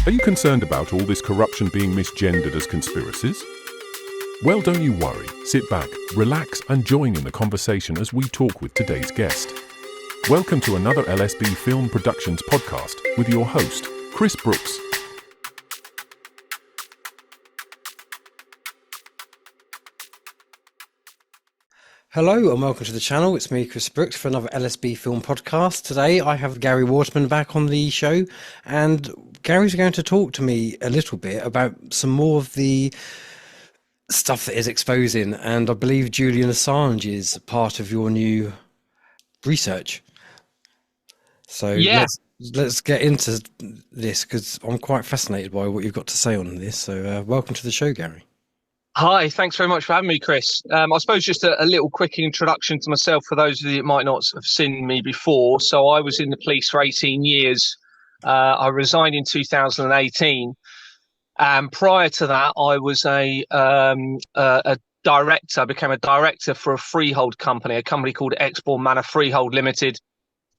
Are you concerned about all this corruption being misgendered as conspiracies? Well, don't you worry. Sit back, relax, and join in the conversation as we talk with today's guest. Welcome to another LSB Film Productions podcast with your host, Chris Brooks. Hello and welcome to the channel. It's me, Chris Brooks, for another LSB Film podcast. Today I have Gary Waterman back on the show, and Gary's going to talk to me a little bit about some more of the stuff that is exposing, and I believe Julian Assange is part of your new research. So let's get into this, because I'm quite fascinated by what you've got to say on this. So welcome to the show, Gary. Hi, thanks very much for having me, Chris. I suppose just a little quick introduction to myself for those of you that might not have seen me before. So I was in the police for 18 years. I resigned in 2018. And prior to that, I was a director, became a director for a freehold company, a company called Exbourne Manor Freehold Limited.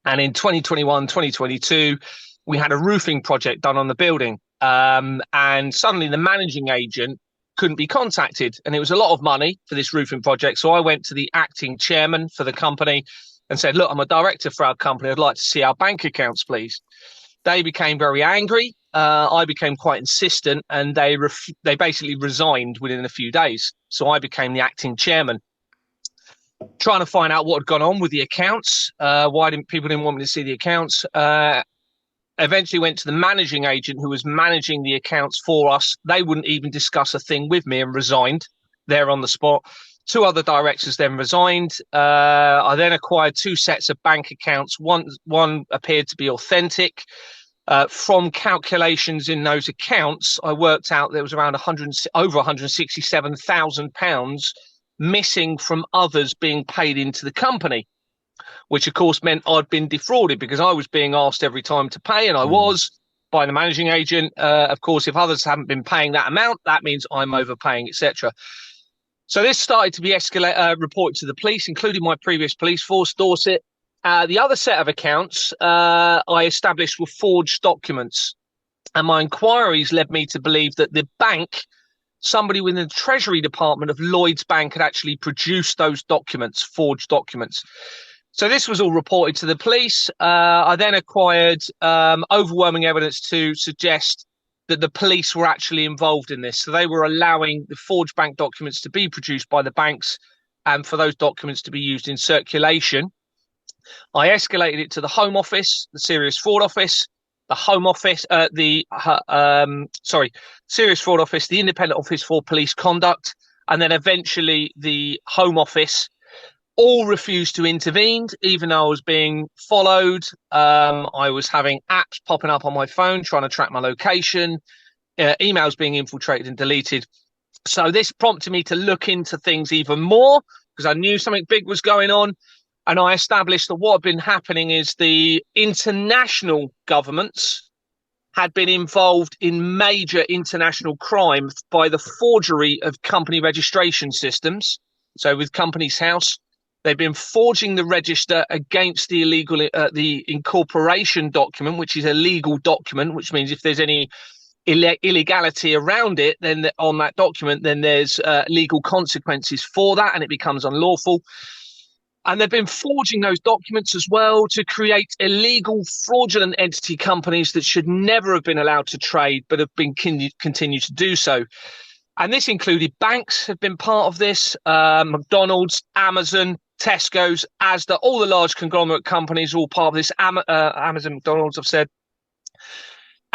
And in 2021, 2022, we had a roofing project done on the building. And suddenly the managing agent couldn't be contacted, and it was a lot of money for this roofing project. So I went to the acting chairman for the company and said, look, I'm a director for our company. I'd like to see our bank accounts, please. They became very angry. I became quite insistent, and they basically resigned within a few days. So I became the acting chairman, trying to find out what had gone on with the accounts. Why didn't people want me to see the accounts? Eventually went to the managing agent who was managing the accounts for us. They wouldn't even discuss a thing with me and resigned there on the spot. Two other directors then resigned. I then acquired two sets of bank accounts. One appeared to be authentic. From calculations in those accounts, I worked out there was around over £167,000 missing from others being paid into the company, which of course meant I'd been defrauded because I was being asked every time to pay, and I was, by the managing agent. Of course, if others haven't been paying that amount, that means I'm overpaying, etc. So this started to be reported to the police, including my previous police force, Dorset. The other set of accounts I established were forged documents, and my inquiries led me to believe that the bank, somebody within the Treasury Department of Lloyd's Bank, had actually produced those documents, forged documents. So this was all reported to the police. I then acquired overwhelming evidence to suggest that the police were actually involved in this. So they were allowing the forged bank documents to be produced by the banks and for those documents to be used in circulation. I escalated it to the Home Office, the Serious Fraud Office, the Home Office, Serious Fraud Office, the Independent Office for Police Conduct, and then eventually the Home Office. All refused to intervene, even though I was being followed. I was having apps popping up on my phone, trying to track my location, emails being infiltrated and deleted. So this prompted me to look into things even more, because I knew something big was going on. And I established that what had been happening is the international governments had been involved in major international crime by the forgery of company registration systems. So with Companies House, they've been forging the register against the illegal, the incorporation document, which is a legal document, which means if there's any illegality around it, then on that document, then there's legal consequences for that, and it becomes unlawful. And they've been forging those documents as well to create illegal, fraudulent entity companies that should never have been allowed to trade, but have been continued to do so. And this included banks have been part of this, McDonald's, Amazon, Tesco's, Asda, all the large conglomerate companies are all part of this. Amazon, McDonald's, I've said.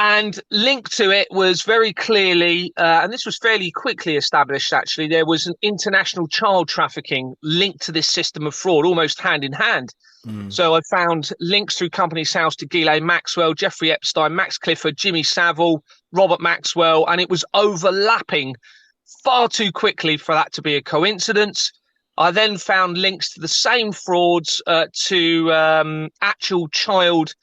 And linked to it was very clearly, and this was fairly quickly established actually, there was an international child trafficking linked to this system of fraud, almost hand in hand. So I found links through Companies House to Ghislaine Maxwell, Jeffrey Epstein, Max Clifford, Jimmy Savile, Robert Maxwell, and it was overlapping far too quickly for that to be a coincidence. I then found links to the same frauds to actual child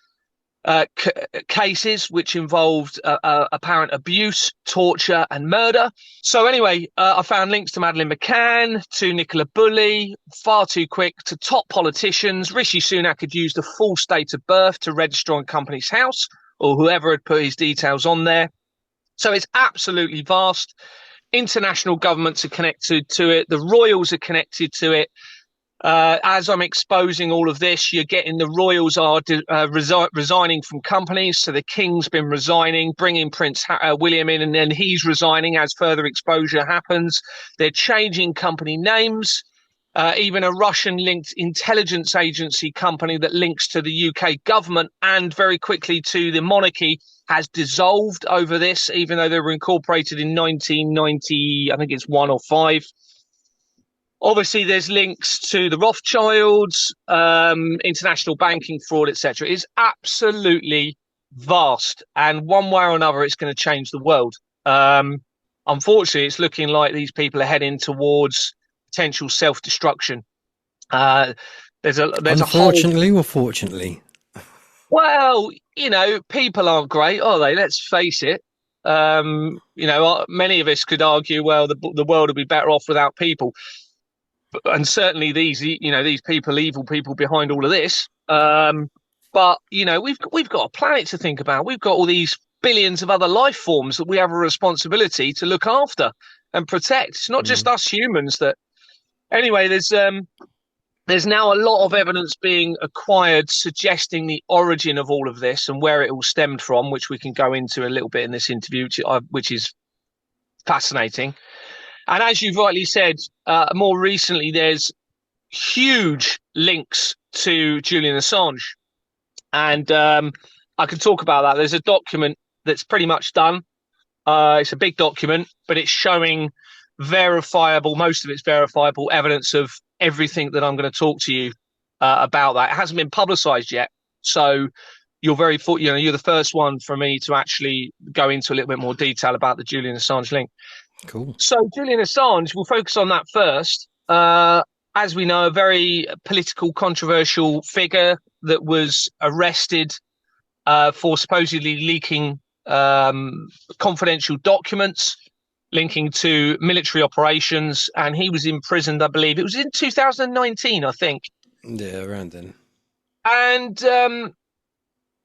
cases which involved apparent abuse, torture and murder. So anyway, I found links to Madeleine McCann, to Nicola Bulley, far too quick, to top politicians. Rishi Sunak had used a false date of birth to register on Companies House, or whoever had put his details on there. So it's absolutely vast. International governments are connected to it. The royals are connected to it. As I'm exposing all of this, you're getting the royals are resigning from companies. So the king's been resigning, bringing Prince William in, and then he's resigning as further exposure happens. They're changing company names. Even a Russian-linked intelligence agency company that links to the UK government and very quickly to the monarchy has dissolved over this, even though they were incorporated in 1990, I think it's 1 or 5. Obviously, there's links to the Rothschilds, international banking fraud, etc. It's absolutely vast. And one way or another, it's going to change the world. Unfortunately, it's looking like these people are heading towards potential self-destruction. Unfortunately or fortunately? Well, people aren't great, are they? Let's face it. Many of us could argue, well, the world would be better off without people. And certainly these people, evil people behind all of this. But we've got a planet to think about. We've got all these billions of other life forms that we have a responsibility to look after and protect. It's not just us humans that. Anyway, there's now a lot of evidence being acquired suggesting the origin of all of this and where it all stemmed from, which we can go into a little bit in this interview, which is fascinating. And as you've rightly said, more recently, there's huge links to Julian Assange. And I can talk about that. There's a document that's pretty much done. It's a big document, but it's showing most of it's verifiable evidence of everything that I'm going to talk to you about that. It hasn't been publicized yet. So you're you're the first one for me to actually go into a little bit more detail about the Julian Assange link. Cool. So Julian Assange, we'll focus on that first. As we know, a very political, controversial figure that was arrested for supposedly leaking confidential documents linking to military operations. And he was imprisoned, I believe. It was in 2019, I think. Yeah, around then. And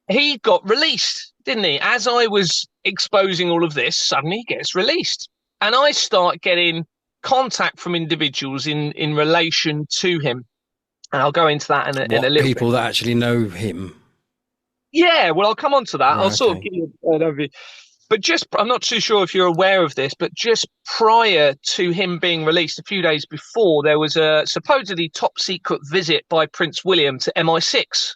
he got released, didn't he? As I was exposing all of this, suddenly he gets released. And I start getting contact from individuals in relation to him. And I'll go into that in a little bit. People that actually know him? Yeah, well, I'll come on to that. Right, I'll sort of give you an overview. But I'm not too sure if you're aware of this, but just prior to him being released, a few days before, there was a supposedly top secret visit by Prince William to MI6,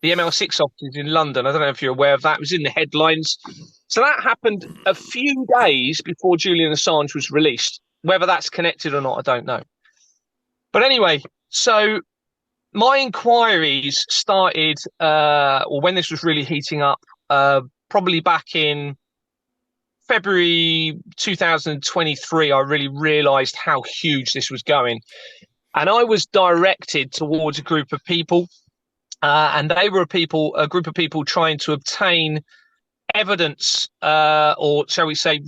the MI6 offices in London. I don't know if you're aware of that. It was in the headlines. So that happened a few days before Julian Assange was released. Whether that's connected or not, I don't know. But anyway, so my inquiries started, or when this was really heating up, probably back in February 2023, I really realized how huge this was going. And I was directed towards a group of people, and they were a group of people trying to obtain evidence, or shall we say,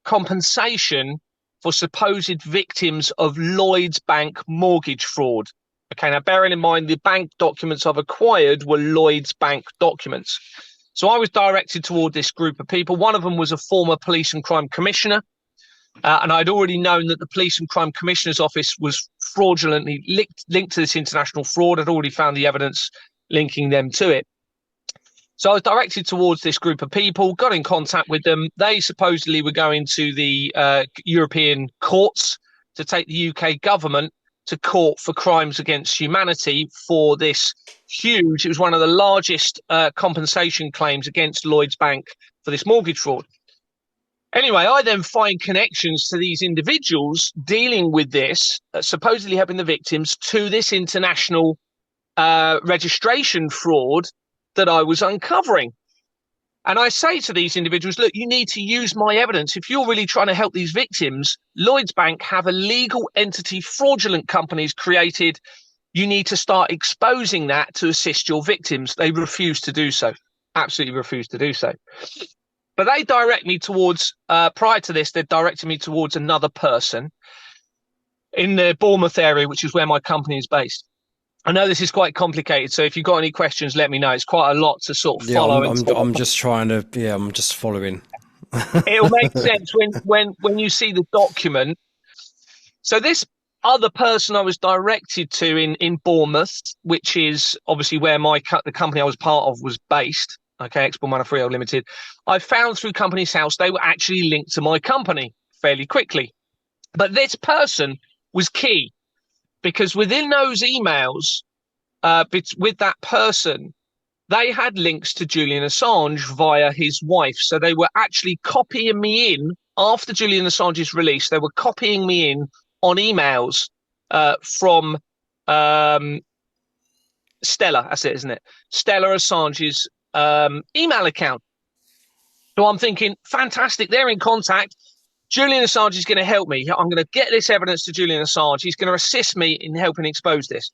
compensation for supposed victims of Lloyds Bank mortgage fraud. Okay, now bearing in mind the bank documents I've acquired were Lloyds Bank documents. So I was directed toward this group of people. One of them was a former police and crime commissioner. And I'd already known that the police and crime commissioner's office was fraudulently linked to this international fraud. I'd already found the evidence linking them to it. So I was directed towards this group of people, got in contact with them. They supposedly were going to the European courts to take the UK government to court for crimes against humanity for this huge, it was one of the largest compensation claims against Lloyds Bank for this mortgage fraud. Anyway, I then find connections to these individuals dealing with this, supposedly helping the victims, to this international registration fraud that I was uncovering. And I say to these individuals, look, you need to use my evidence. If you're really trying to help these victims, Lloyds Bank have a legal entity, fraudulent companies created. You need to start exposing that to assist your victims. They refuse to do so. Absolutely refuse to do so. But they direct me towards, prior to this, they directed me towards another person in the Bournemouth area, which is where my company is based. I know this is quite complicated, so if you've got any questions, let me know. It's quite a lot to sort of Yeah, follow and I'm just trying to. Yeah, I'm just following. it'll make sense when you see the document. So this other person I was directed to in Bournemouth, which is obviously where the company I was part of was based. Okay, Export Manufacturing Limited. I found through Companies House they were actually linked to my company fairly quickly, but this person was key because within those emails with that person, they had links to Julian Assange via his wife. So they were actually copying me in after Julian Assange's release. They were copying me in on emails from Stella. That's it, isn't it? Stella Assange's email account. So I'm thinking, fantastic. They're in contact. Julian Assange is going to help me. I'm going to get this evidence to Julian Assange. He's going to assist me in helping expose this.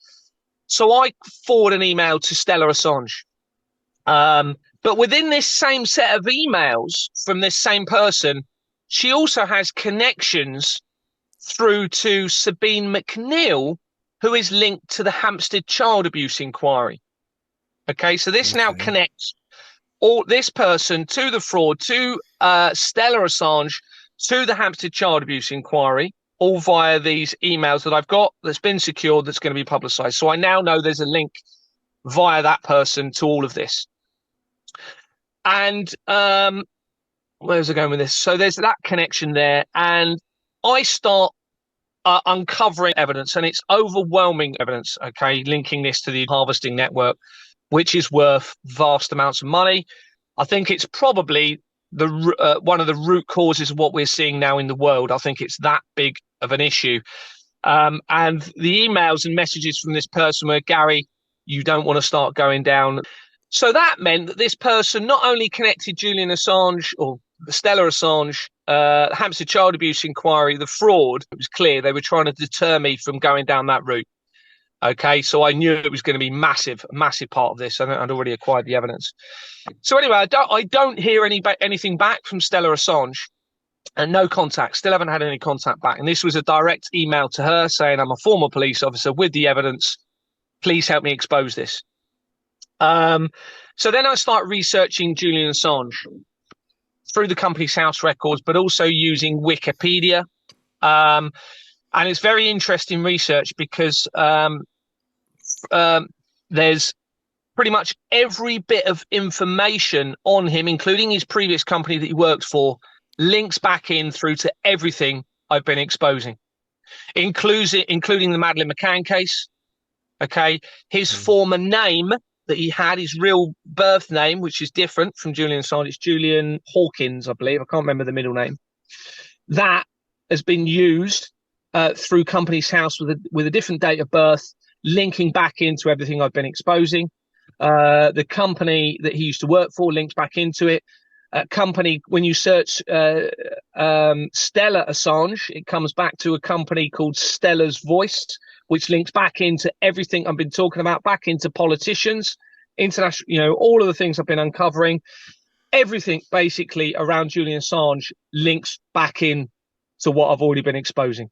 So I forward an email to Stella Assange. But within this same set of emails from this same person, she also has connections through to Sabine McNeill, who is linked to the Hampstead child abuse inquiry. Okay, so this now connects all this person to the fraud, to Stella Assange, to the Hampstead child abuse inquiry, all via these emails that I've got that's been secured, that's going to be publicized. So I now know there's a link via that person to all of this. And where's I going with this? So there's that connection there, and I start uncovering evidence, and it's overwhelming evidence. Okay, linking this to the harvesting network, which is worth vast amounts of money. I think it's probably the one of the root causes of what we're seeing now in the world. I think it's that big of an issue. And the emails and messages from this person were, Gary, you don't want to start going down. So that meant that this person not only connected Julian Assange or Stella Assange, Hampstead child abuse inquiry, the fraud, it was clear they were trying to deter me from going down that route. Okay, so I knew it was going to be massive part of this, and I'd already acquired the evidence. So anyway, I don't hear anything back from Stella Assange, and no contact. Still haven't had any contact back. And this was a direct email to her saying, I'm a former police officer with the evidence. Please help me expose this. So then I start researching Julian Assange through the Companies House records, but also using Wikipedia. And it's very interesting research because there's pretty much every bit of information on him, including his previous company that he worked for, links back in through to everything I've been exposing, including the Madeleine McCann case. Okay, his former name that he had, his real birth name, which is different from Julian Assange. It's Julian Hawkins, I believe. I can't remember the middle name. That has been used through Companies House with a different date of birth, linking back into everything I've been exposing. The company that he used to work for links back into it. Company, when you search Stella Assange, it comes back to a company called Stella's Voice, which links back into everything I've been talking about, back into politicians, international, all of the things I've been uncovering. Everything basically around Julian Assange links back in to what I've already been exposing.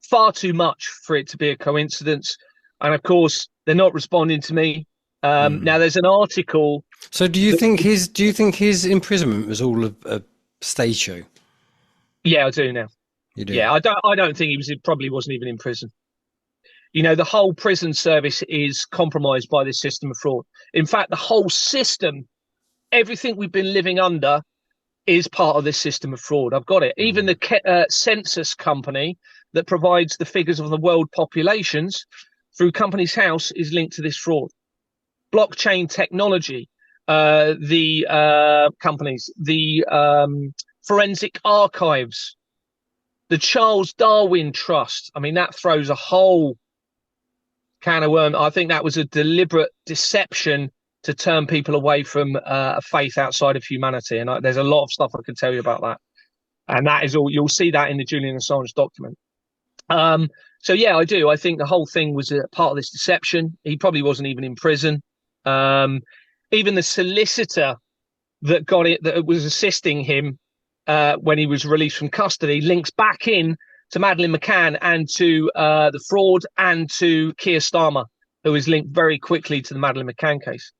Far too much for it to be a coincidence. And of course, they're not responding to me. Now there's an article. So do you think his imprisonment was all a stage show? Yeah, I do now. You do? Yeah, I don't think he probably wasn't even in prison. The whole prison service is compromised by this system of fraud. In fact, the whole system, everything we've been living under is part of this system of fraud. I've got it. Even the census company that provides the figures of the world populations through Companies House is linked to this fraud. Blockchain technology, the companies, the forensic archives, the Charles Darwin Trust. I mean, that throws a whole can of worms. I think that was a deliberate deception to turn people away from a faith outside of humanity. And there's a lot of stuff I can tell you about that. And that is all. You'll see that in the Julian Assange document. So, yeah, I do. I think the whole thing was a part of this deception. He probably wasn't even in prison. Even the solicitor that got it, that was assisting him when he was released from custody, links back in Madeleine McCann and to the fraud, and to Keir Starmer, who is linked very quickly to the Madeleine McCann case.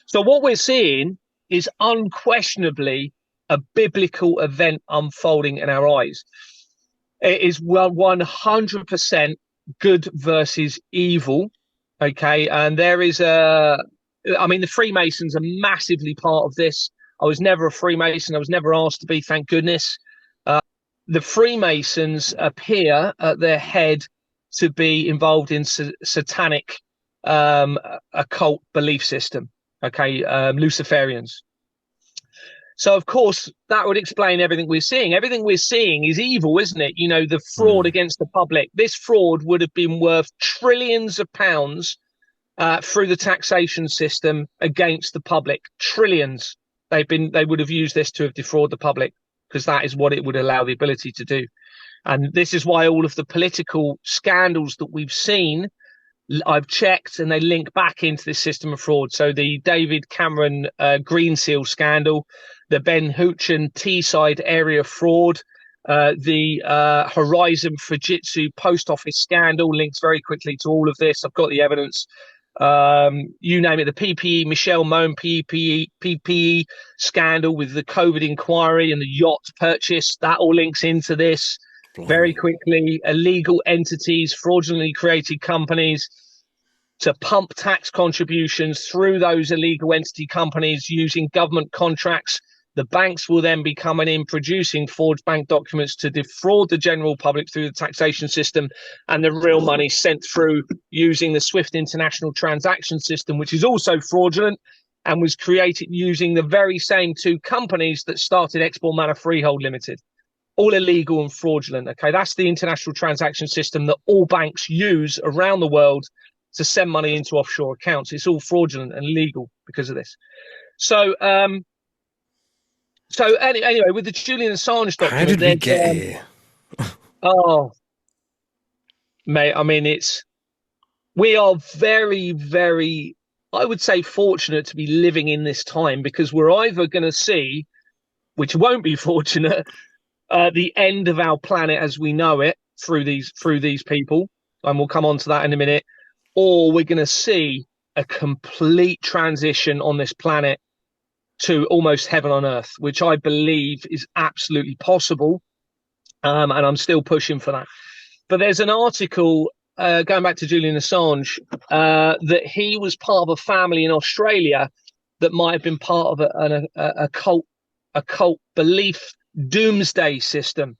So what we're seeing is unquestionably a biblical event unfolding in our eyes. It is 100% good versus evil. Okay. And there is the Freemasons are massively part of this. I was never a Freemason. I was never asked to be, thank goodness. The Freemasons appear at their head to be involved in satanic occult belief system. Okay. Luciferians. So, of course, that would explain everything we're seeing. Everything we're seeing is evil, isn't it? You know, the fraud against the public. This fraud would have been worth trillions of pounds through the taxation system against the public. Trillions. They would have used this to have defrauded the public, because that is what it would allow the ability to do. And this is why all of the political scandals that we've seen, I've checked, and they link back into this system of fraud. So the David Cameron Green Seal scandal, the Ben Hoochin Teesside area fraud, the Horizon Fujitsu post office scandal links very quickly to all of this. I've got the evidence. You name it, the PPE, Michelle Moan PPE scandal with the COVID inquiry and the yacht purchase, that all links into this. Very quickly. Illegal entities, fraudulently created companies to pump tax contributions through those illegal entity companies using government contracts. The banks will then be coming in, producing forged bank documents to defraud the general public through the taxation system, and the real money sent through using the SWIFT international transaction system, which is also fraudulent and was created using the very same two companies that started Export Manor Freehold Limited. All illegal and fraudulent. Okay, that's the international transaction system that all banks use around the world to send money into offshore accounts. It's all fraudulent and illegal because of this. So, anyway, with the Julian Assange document, how did we get here? Oh, mate, I mean, we are very, very, I would say, fortunate to be living in this time, because we're either going to see, which won't be fortunate, the end of our planet as we know it through these people, and we'll come on to that in a minute, or we're going to see a complete transition on this planet to almost heaven on earth, which I believe is absolutely possible, and I'm still pushing for that. But there's an article going back to Julian Assange that he was part of a family in Australia that might have been part of a cult belief doomsday system.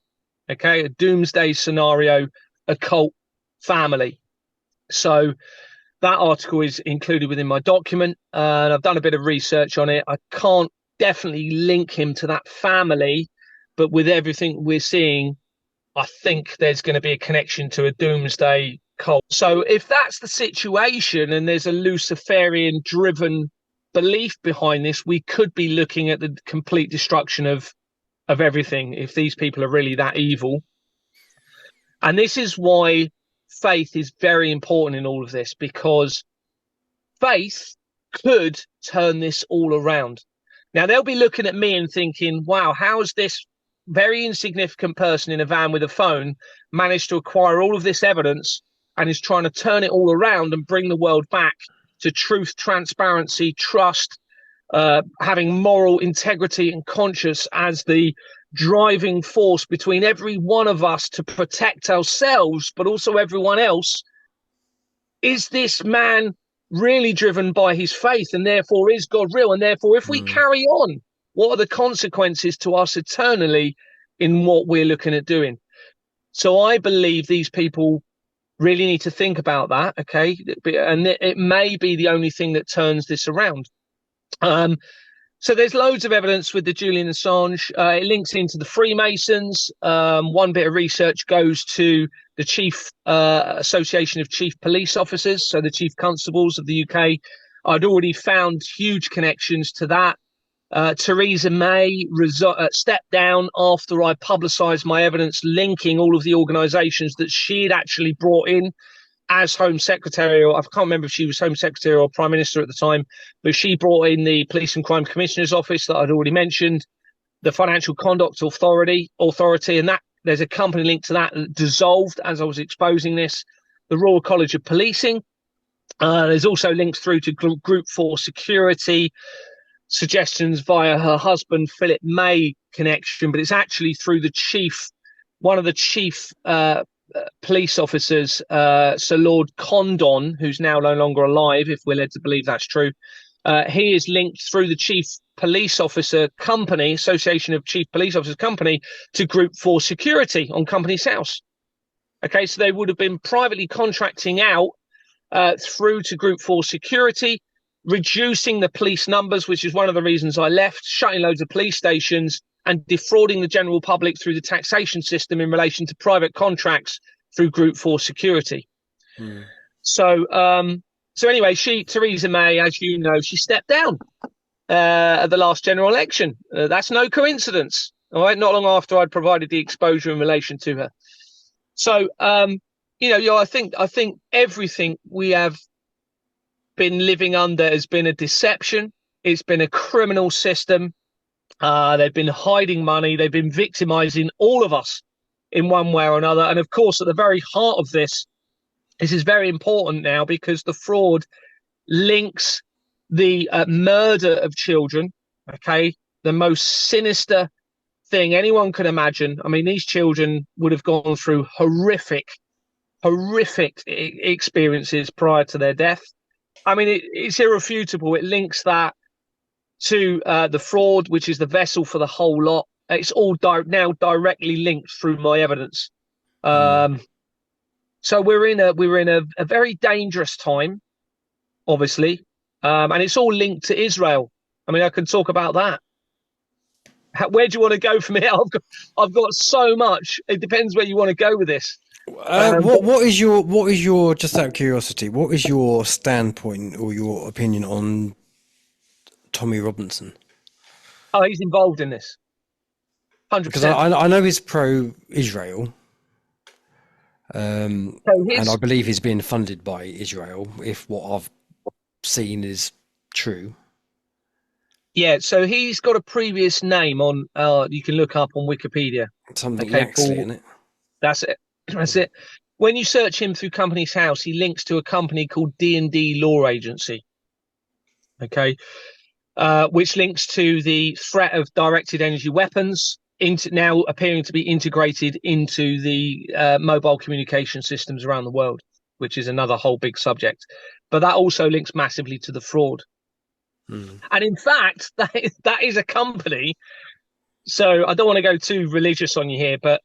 Okay, a doomsday scenario, occult family. So that article is included within my document, and I've done a bit of research on it. I can't definitely link him to that family, but with everything we're seeing, I think there's going to be a connection to a doomsday cult. So if that's the situation and there's a Luciferian driven belief behind this, we could be looking at the complete destruction of everything if these people are really that evil. And this is why faith is very important in all of this, because faith could turn this all around. Now, they'll be looking at me and thinking, wow, how has this very insignificant person in a van with a phone managed to acquire all of this evidence and is trying to turn it all around and bring the world back to truth, transparency, trust, having moral integrity and conscience as the driving force between every one of us to protect ourselves, but also everyone else. Is this man really driven by his faith, and therefore is God real? And therefore, if we carry on, what are the consequences to us eternally in what we're looking at doing? So I believe these people really need to think about that, okay? And it may be the only thing that turns this around. So there's loads of evidence with the Julian Assange. It links into the Freemasons. One bit of research goes to the Chief Association of Chief Police Officers, so the Chief Constables of the UK. I'd already found huge connections to that. Theresa May stepped down after I publicised my evidence linking all of the organisations that she'd actually brought in as Home Secretary, or I can't remember if she was Home Secretary or Prime Minister at the time, but she brought in the Police and Crime Commissioner's Office that I'd already mentioned, the Financial Conduct Authority, and there's a company linked to that dissolved as I was exposing this, the Royal College of Policing. There's also links through to Group 4 Security, suggestions via her husband, Philip May connection, but it's actually through one of the chief police officers, Sir Lord Condon, who's now no longer alive, if we're led to believe that's true. He is linked through the Chief Police Officer Company, Association of Chief Police Officers Company, to Group 4 Security on Company's House. Okay, so they would have been privately contracting out through to Group 4 Security, reducing the police numbers, which is one of the reasons I left, shutting loads of police stations, and defrauding the general public through the taxation system in relation to private contracts through Group 4 Security. So anyway, Theresa May, as you know, she stepped down at the last general election. That's no coincidence. All right, not long after I'd provided the exposure in relation to her. So, I think everything we have been living under has been a deception. It's been a criminal system. They've been hiding money. They've been victimizing all of us in one way or another. And of course, at the very heart of this is very important now, because the fraud links the murder of children. Okay, the most sinister thing anyone could imagine. I mean, these children would have gone through horrific experiences prior to their death. I mean, it's irrefutable. It links that to the fraud, which is the vessel for the whole lot. It's all now directly linked through my evidence. So we're in a very dangerous time, obviously, and it's all linked to Israel. I mean, I can talk about that. Where do you want to go from here? I've got so much. It depends where you want to go with this. What is your just out of curiosity, what is your standpoint or your opinion on Tommy Robinson? Oh, he's involved in this. 100%. Because I know he's pro-Israel, and I believe he's being funded by Israel, if what I've seen is true. Yeah, so he's got a previous name on, you can look up on Wikipedia. Something Yaxley, isn't it? That's it. That's it. When you search him through Company's House, he links to a company called D&D Law Agency. Okay. Which links to the threat of directed energy weapons, now appearing to be integrated into the mobile communication systems around the world, which is another whole big subject. But that also links massively to the fraud. And in fact, that is a company. So I don't want to go too religious on you here, but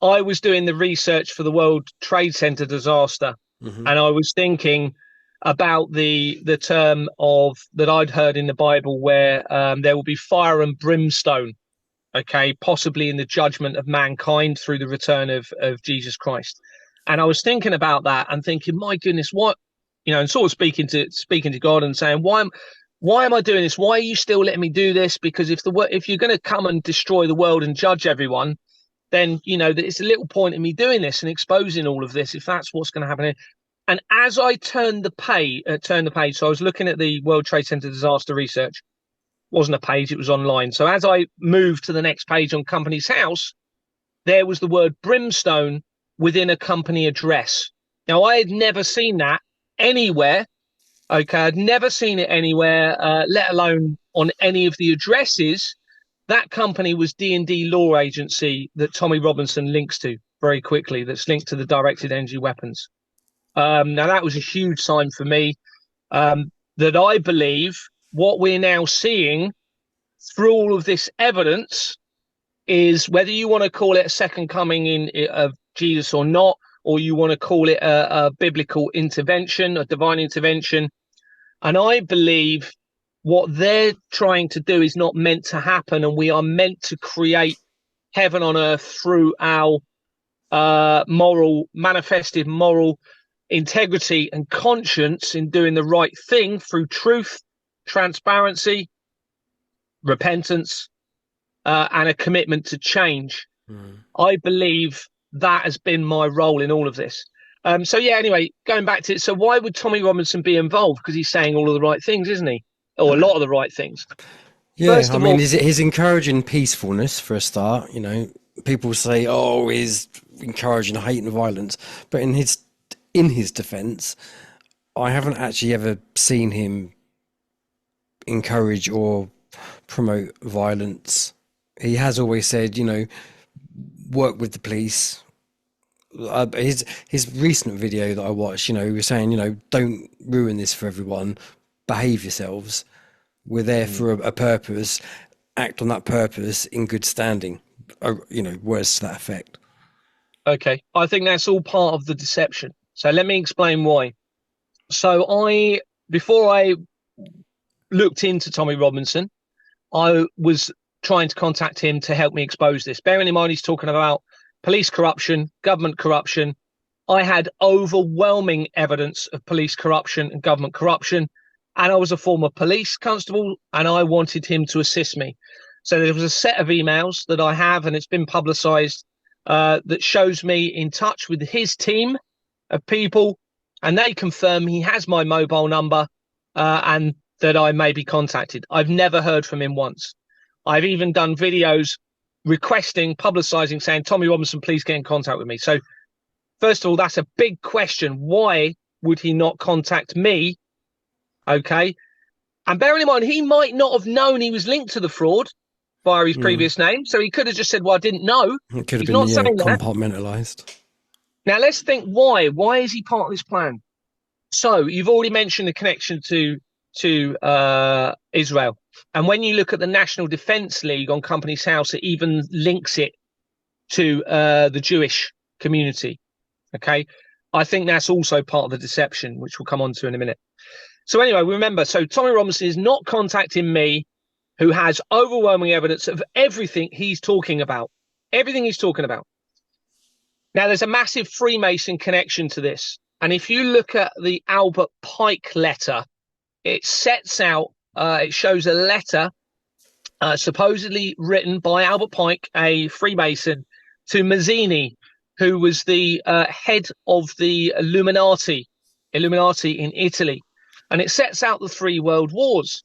I was doing the research for the World Trade Center disaster, and I was thinking about the term that I'd heard in the Bible, where there will be fire and brimstone, okay, possibly in the judgment of mankind through the return of Jesus Christ. And I was thinking about that and thinking, my goodness, what, and sort of speaking to God and saying, why am I doing this? Why are you still letting me do this? Because if you're going to come and destroy the world and judge everyone, then it's a little point in me doing this and exposing all of this, if that's what's going to happen here. And as I turned the page, so I was looking at the World Trade Center disaster research. It wasn't a page, it was online. So as I moved to the next page on Company's House, there was the word brimstone within a company address. Now, I had never seen that anywhere. Okay, I'd never seen it anywhere, let alone on any of the addresses. That company was D&D Law Agency that Tommy Robinson links to very quickly, that's linked to the directed energy weapons. Now, that was a huge sign for me, that I believe what we're now seeing through all of this evidence is, whether you want to call it a second coming of Jesus or not, or you want to call it a biblical intervention, a divine intervention. And I believe what they're trying to do is not meant to happen, and we are meant to create heaven on earth through our manifested moral integrity and conscience in doing the right thing through truth, transparency, repentance, and a commitment to change. I believe that has been my role in all of this. Anyway, going back to it. So why would Tommy Robinson be involved? Because he's saying all of the right things, isn't he? Or a lot of the right things. Yeah, he's encouraging peacefulness for a start, people say, "Oh, he's encouraging hate and violence," but in his defence, I haven't actually ever seen him encourage or promote violence. He has always said, work with the police. His recent video that I watched, he was saying, don't ruin this for everyone. Behave yourselves. We're there for a purpose. Act on that purpose in good standing. Words to that effect. Okay, I think that's all part of the deception. So let me explain why. So before I looked into Tommy Robinson, I was trying to contact him to help me expose this. Bearing in mind, he's talking about police corruption, government corruption. I had overwhelming evidence of police corruption and government corruption. And I was a former police constable, and I wanted him to assist me. So there was a set of emails that I have, and it's been publicized, that shows me in touch with his team of people, and they confirm he has my mobile number, and that I may be contacted. I've never heard from him once. I've even done videos requesting, publicizing, saying, Tommy Robinson, please get in contact with me. So first of all, that's a big question. Why would he not contact me? Okay. And bearing in mind, he might not have known he was linked to the fraud via his previous name. So he could have just said, well, I didn't know. It could have He's been not saying that. Compartmentalized. Now, let's think why. Why is he part of this plan? So you've already mentioned the connection to Israel. And when you look at the National Defense League on Companies House, it even links it to the Jewish community. Okay. I think that's also part of the deception, which we'll come on to in a minute. So anyway, remember, so Tommy Robinson is not contacting me, who has overwhelming evidence of everything he's talking about. Everything he's talking about. Now, there's a massive Freemason connection to this. And if you look at the Albert Pike letter, it sets out, it shows a letter supposedly written by Albert Pike, a Freemason, to Mazzini, who was the head of the Illuminati in Italy. And it sets out the 3 world wars.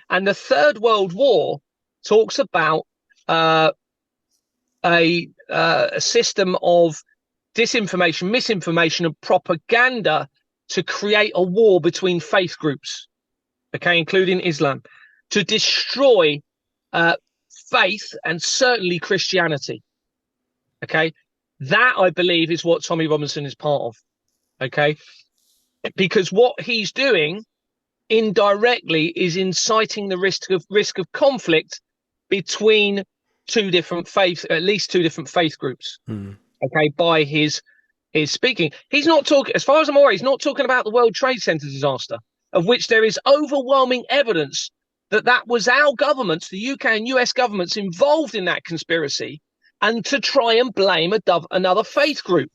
And the Third World War talks about a system of disinformation, misinformation, and propaganda to create a war between faith groups, okay, including Islam, to destroy faith and certainly Christianity. Okay, that I believe is what Tommy Robinson is part of. Okay, because what he's doing indirectly is inciting the risk of conflict between at least two different faith groups. Okay, by his speaking. He's not talking, as far as I'm aware, he's not talking about the World Trade Center disaster, of which there is overwhelming evidence that was our governments, the UK and US governments, involved in that conspiracy, and to try and blame another faith group,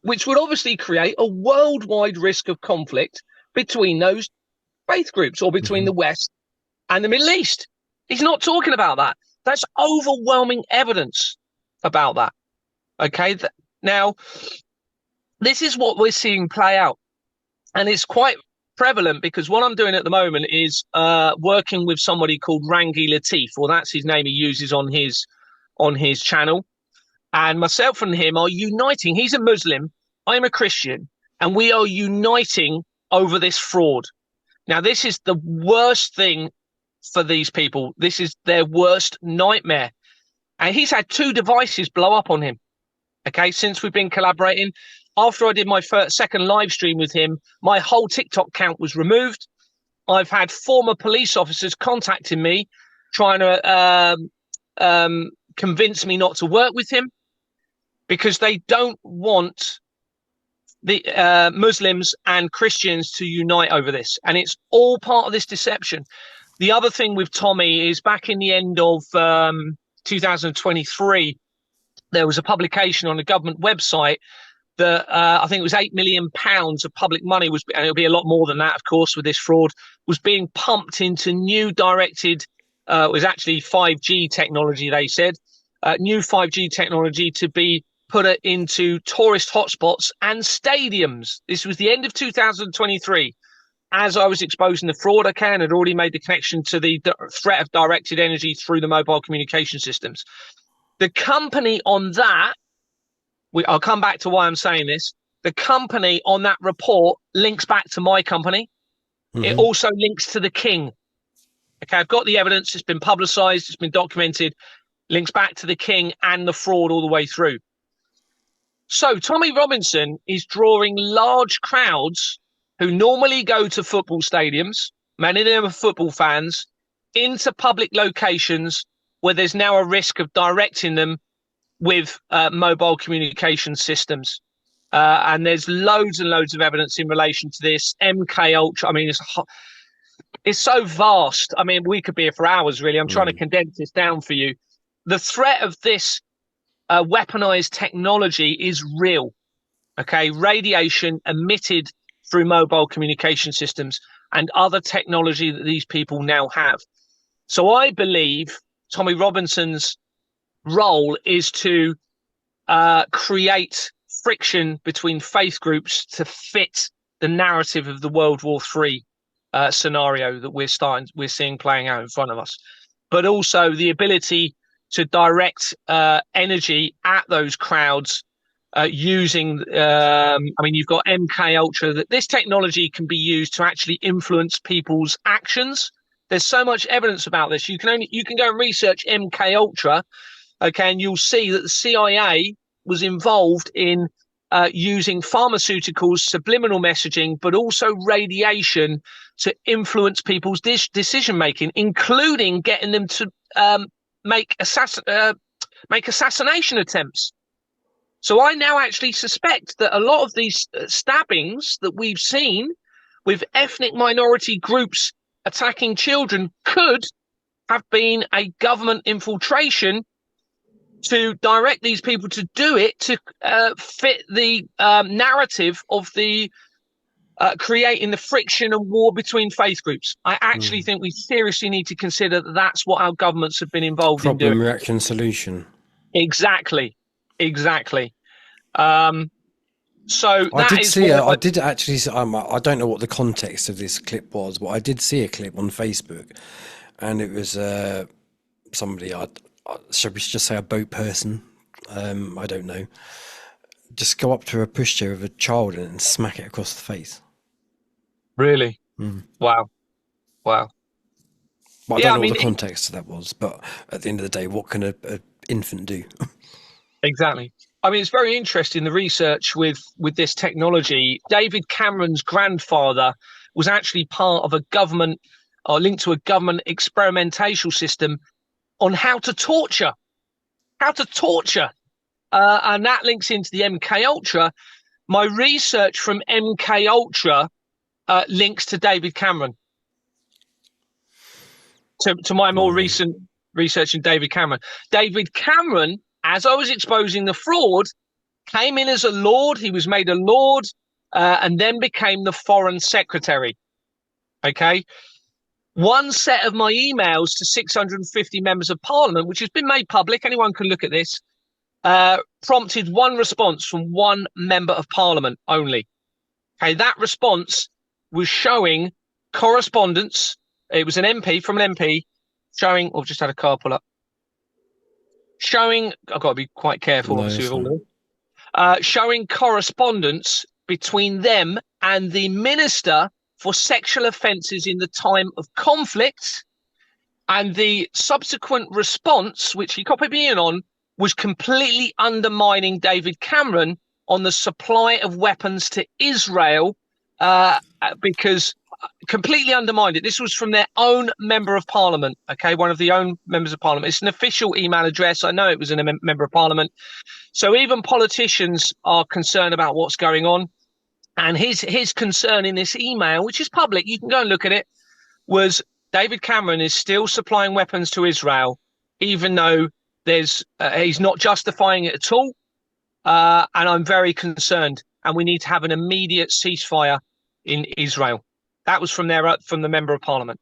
which would obviously create a worldwide risk of conflict between those faith groups, or between the West and the Middle East. He's not talking about that. That's overwhelming evidence about that. Okay. Now, this is what we're seeing play out. And it's quite prevalent, because what I'm doing at the moment is working with somebody called Rangi Latif, or that's his name he uses on his channel. And myself and him are uniting. He's a Muslim, I'm a Christian, and we are uniting over this fraud. Now, this is the worst thing for these people. This is their worst nightmare. And he's had 2 devices blow up on him, okay, since we've been collaborating. After I did my second live stream with him, my whole TikTok account was removed. I've had former police officers contacting me, trying to convince me not to work with him, because they don't want the Muslims and Christians to unite over this. And it's all part of this deception. The other thing with Tommy is, back in the end of 2023, there was a publication on the government website that I think it was £8 million of public money was, and it'll be a lot more than that, of course, with this fraud, was being pumped into new directed, it was actually 5G technology, they said, new 5G technology to be put it into tourist hotspots and stadiums. This was the end of 2023. As I was exposing the fraud, I had already made the connection to the threat of directed energy through the mobile communication systems. The company on that, I'll come back to why I'm saying this. The company on that report links back to my company. Mm-hmm. It also links to the king. Okay, I've got the evidence. It's been publicized. It's been documented. Links back to the king and the fraud all the way through. So Tommy Robinson is drawing large crowds who normally go to football stadiums, many of them are football fans, into public locations where there's now a risk of directing them with mobile communication systems. And there's loads and loads of evidence in relation to this. MK Ultra, I mean, it's so vast. I mean, we could be here for hours, really. I'm trying to condense this down for you. The threat of this weaponized technology is real. Okay, radiation emitted through mobile communication systems and other technology that these people now have. So I believe Tommy Robinson's role is to create friction between faith groups to fit the narrative of the World War III scenario that we're seeing playing out in front of us, but also the ability to direct energy at those crowds using. I mean, you've got MK Ultra. That this technology can be used to actually influence people's actions. There's so much evidence about this. You can go and research MK Ultra, okay, and you'll see that the CIA was involved in using pharmaceuticals, subliminal messaging, but also radiation to influence people's decision making, including getting them to make assassination attempts. So I now actually suspect that a lot of these stabbings that we've seen with ethnic minority groups attacking children could have been a government infiltration to direct these people to do it to fit the narrative of the creating the friction and war between faith groups. I actually think we seriously need to consider that that's what our governments have been involved in doing. Problem, reaction, solution. Exactly. So I did actually see, I don't know what the context of this clip was, but I did see a clip on Facebook, and it was somebody, should we just say a boat person? I don't know. Just go up to a pushchair of a child and smack it across the face. Really? Wow. But I don't know what the context of that was, but at the end of the day, what can an infant do? Exactly. I mean, it's very interesting, the research with this technology. David Cameron's grandfather was actually part of a government, or linked to a government experimental system on how to torture. And that links into the MK Ultra. My research from MK Ultra links to David Cameron. To my more recent research in David Cameron. David Cameron, as I was exposing the fraud, came in as a lord. He was made a lord and then became the foreign secretary. Okay. One set of my emails to 650 members of parliament, which has been made public, anyone can look at this, prompted one response from one member of parliament only. Okay, that response was showing correspondence. It was an MP from an MP showing, or just had a car pull up, showing, I've got to be quite careful, obviously, with all of this, showing correspondence between them and the Minister for Sexual Offences in the time of conflict, and the subsequent response, which he copied me in on, was completely undermining David Cameron on the supply of weapons to Israel, because completely undermined it. This was from their own member of parliament, okay, one of the own members of parliament. It's an official email address. I know it was a member of parliament. So even politicians are concerned about what's going on. And his concern in this email, which is public, you can go and look at it, was David Cameron is still supplying weapons to Israel, even though he's not justifying it at all. And I'm very concerned. And we need to have an immediate ceasefire in Israel. That was from the member of parliament.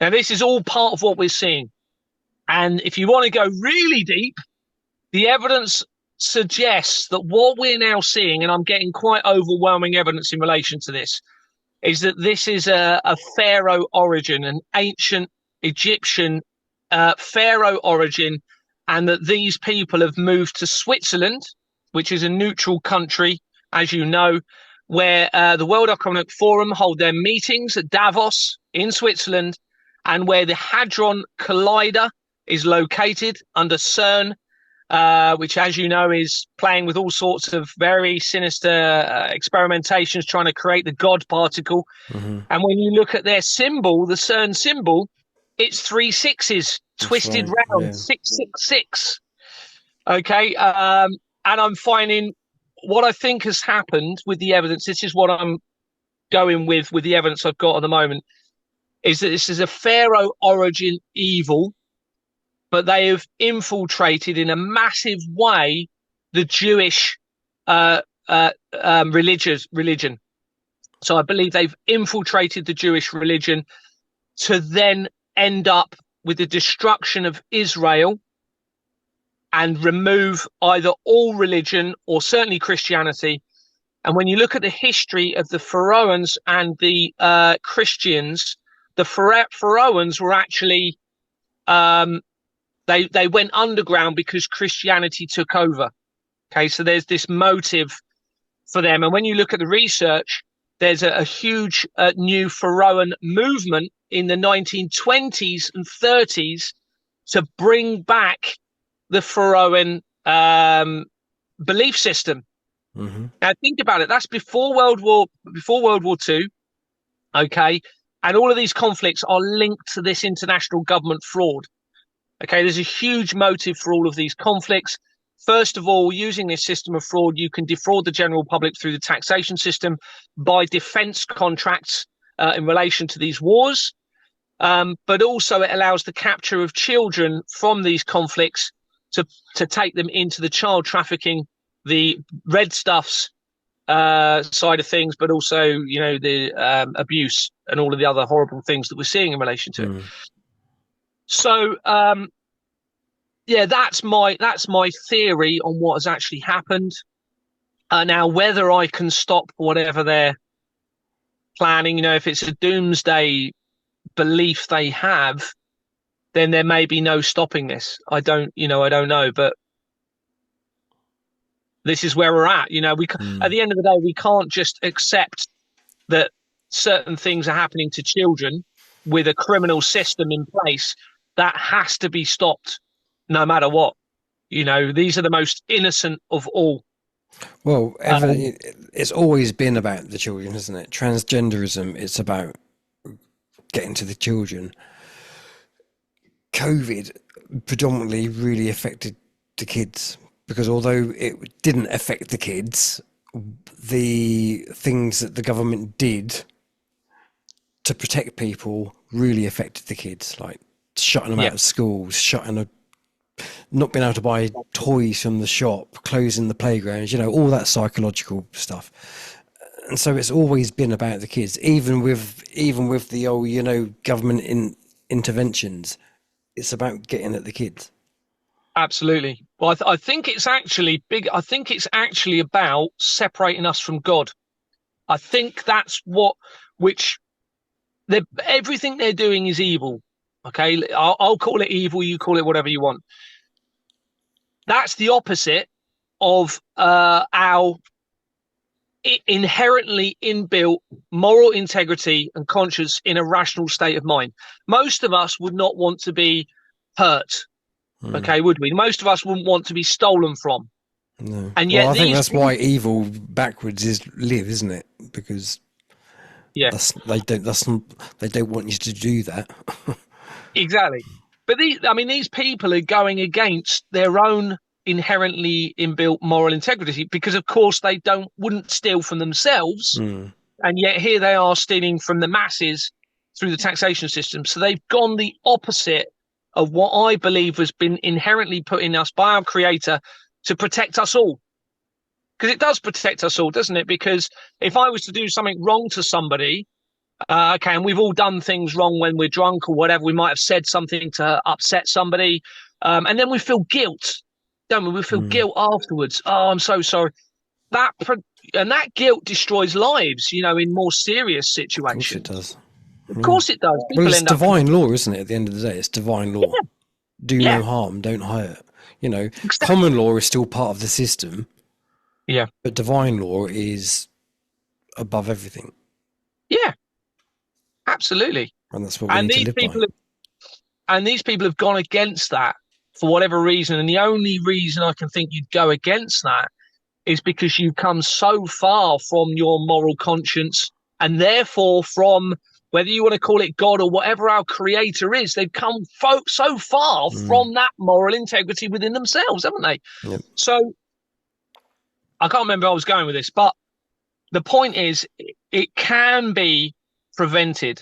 Now, this is all part of what we're seeing. And if you want to go really deep, the evidence suggests that what we're now seeing, and I'm getting quite overwhelming evidence in relation to this, is that this is a pharaoh origin, an ancient Egyptian pharaoh origin, and that these people have moved to Switzerland, which is a neutral country, as you know, where the World Economic Forum hold their meetings at Davos in Switzerland, and where the Hadron Collider is located under CERN, which, as you know, is playing with all sorts of very sinister experimentations, trying to create the God particle. Mm-hmm. And when you look at their symbol, the CERN symbol, it's 3 sixes twisted round, 666. Okay. And I'm finding what I think has happened with the evidence. This is what I'm going with the evidence I've got at the moment, is that this is a pharaoh origin evil, but they have infiltrated in a massive way the Jewish religion. So I believe they've infiltrated the Jewish religion to then end up with the destruction of Israel and remove either all religion or certainly Christianity. And when you look at the history of the Pharaohs and the Christians, the Pharaohs were actually they went underground because Christianity took over. Okay, so there's this motive for them. And when you look at the research, there's a huge new Pharaoh movement in the 1920s and 30s to bring back the Pharaoh belief system. Mm-hmm. Now think about it. That's before World War II. Okay, and all of these conflicts are linked to this international government fraud. Okay, there's a huge motive for all of these conflicts. First of all, using this system of fraud, you can defraud the general public through the taxation system by defense contracts in relation to these wars. But also it allows the capture of children from these conflicts to take them into the child trafficking, the red stuffs side of things, but also, you know, the abuse and all of the other horrible things that we're seeing in relation to it. So, yeah, that's my theory on what has actually happened. Now, whether I can stop whatever they're planning, you know, if it's a doomsday belief they have, then there may be no stopping this. I don't know, but this is where we're at. You know, at the end of the day, we can't just accept that certain things are happening to children with a criminal system in place. That has to be stopped no matter what. You know, these are the most innocent of all. Well, it's always been about the children, isn't it? Transgenderism, it's about getting to the children. COVID predominantly really affected the kids, because although it didn't affect the kids, the things that the government did to protect people really affected the kids, like shutting them out of schools, not being able to buy toys from the shop, closing the playgrounds, you know, all that psychological stuff. And so it's always been about the kids, even with the old, you know, government interventions. It's about getting at the kids. Absolutely. Well, I think it's actually big. I think it's actually about separating us from God. I think that's everything they're doing is evil. Okay, I'll call it evil. You call it whatever you want. That's the opposite of our inherently inbuilt moral integrity and conscience in a rational state of mind. Most of us would not want to be hurt. Okay, would we? Most of us wouldn't want to be stolen from. No. And yet, I think that's why evil backwards is live, isn't it? Because they don't want you to do that. Exactly. But these people are going against their own inherently inbuilt moral integrity, because of course they wouldn't steal from themselves, and yet here they are stealing from the masses through the taxation system. So they've gone the opposite of what I believe has been inherently put in us by our creator to protect us all. Because it does protect us all, doesn't it? Because if I was to do something wrong to somebody, okay, and we've all done things wrong when we're drunk or whatever, we might have said something to upset somebody, and then we feel guilt, don't we? We feel guilt afterwards. Oh, I'm so sorry. That guilt destroys lives, you know, in more serious situations. Of course it does. Of course it does. Well, it's divine law, isn't it? At the end of the day, it's divine law. Do no harm, don't hurt. You know, Exactly. common law is still part of the system. Yeah. But divine law is above everything. Yeah, absolutely. And that's what we And need to these live people by. these people have gone against that for whatever reason. And the only reason I can think you'd go against that is because you've come so far from your moral conscience, and therefore from, whether you want to call it God or whatever our creator is, they've come so far from that moral integrity within themselves, haven't they? Yep. So I can't remember where I was going with this, but the point is it can be prevented.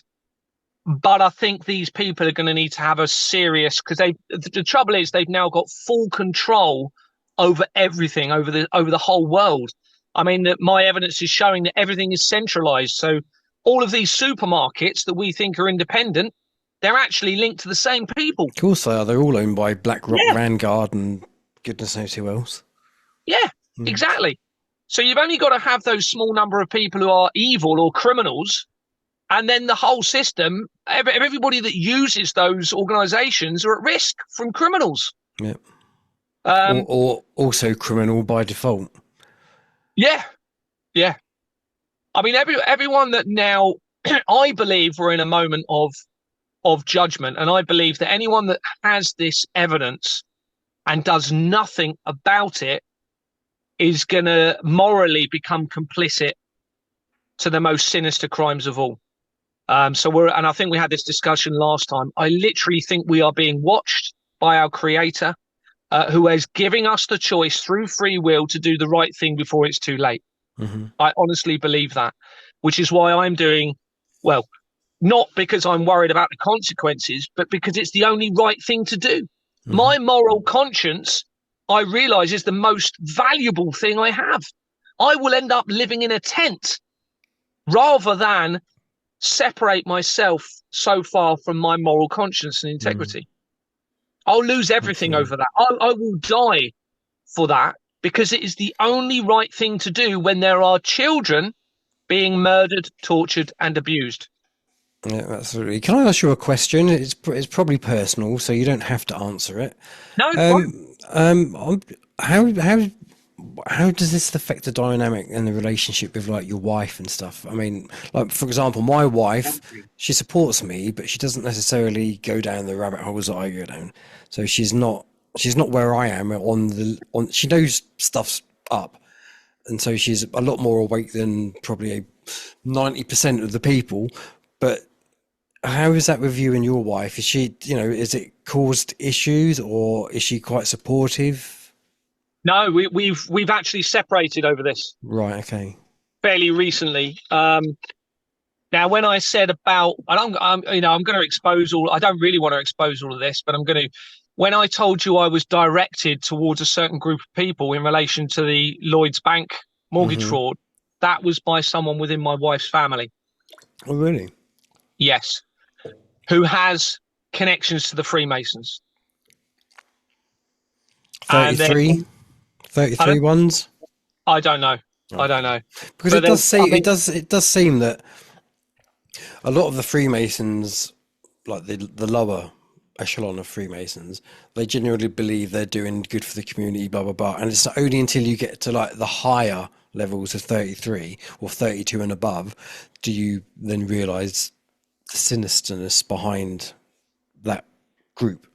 But I think these people are going to need to have a serious, because the trouble is they've now got full control over everything, over the whole world. I mean, that my evidence is showing that everything is centralized. So all of these supermarkets that we think are independent, they're actually linked to the same people. Of course they are. They're all owned by BlackRock, Yeah. Vanguard, and goodness knows who else. Yeah, exactly. So you've only got to have those small number of people who are evil or criminals, and then the whole system, everybody that uses those organizations are at risk from criminals. Yep. Um, Or also criminal by default. Yeah, yeah. I mean, everyone that now, I believe we're in a moment of judgment, and I believe that anyone that has this evidence and does nothing about it is going to morally become complicit to the most sinister crimes of all. And I think we had this discussion last time. I literally think we are being watched by our creator, who is giving us the choice through free will to do the right thing before it's too late. I honestly believe that, which is why I'm doing, well, not because I'm worried about the consequences, but because it's the only right thing to do. My moral conscience, I realize, is the most valuable thing I have. I will end up living in a tent rather than separate myself so far from my moral conscience and integrity. I'll lose everything over that. I will die for that, because it is the only right thing to do when there are children being murdered, tortured, and abused. Yeah, absolutely. Can I ask you a question? It's probably personal, so you don't have to answer it. No, How does this affect the dynamic and the relationship with like your wife and stuff? I mean, like for example, my wife, she supports me, but she doesn't necessarily go down the rabbit holes that I go down. So she's not where I am she knows stuff's up. And so she's a lot more awake than probably 90% of the people. But how is that with you and your wife? Is she, is it caused issues, or is she quite supportive? No, we've actually separated over this. Right. Okay. Fairly recently. Now, when I said about, and I'm going to expose all. I don't really want to expose all of this, but I'm going to. When I told you I was directed towards a certain group of people in relation to the Lloyds Bank mortgage fraud, that was by someone within my wife's family. Oh, really? Yes, who has connections to the Freemasons. 33 ones? I don't know. I don't know. Because it does seem that a lot of the Freemasons, like the lower echelon of Freemasons, they genuinely believe they're doing good for the community, blah, blah, blah. And it's only until you get to like the higher levels of 33 or 32 and above, do you then realize the sinisterness behind that group.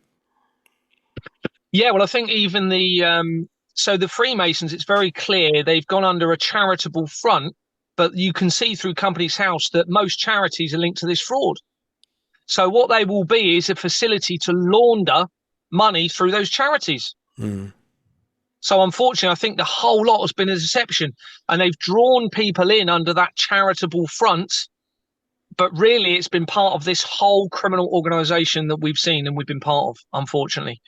Yeah, well, I think even so the Freemasons, it's very clear they've gone under a charitable front, but you can see through Companies House that most charities are linked to this fraud. So what they will be is a facility to launder money through those charities. So unfortunately, I think the whole lot has been a deception, and they've drawn people in under that charitable front. But really, it's been part of this whole criminal organization that we've seen and we've been part of, unfortunately.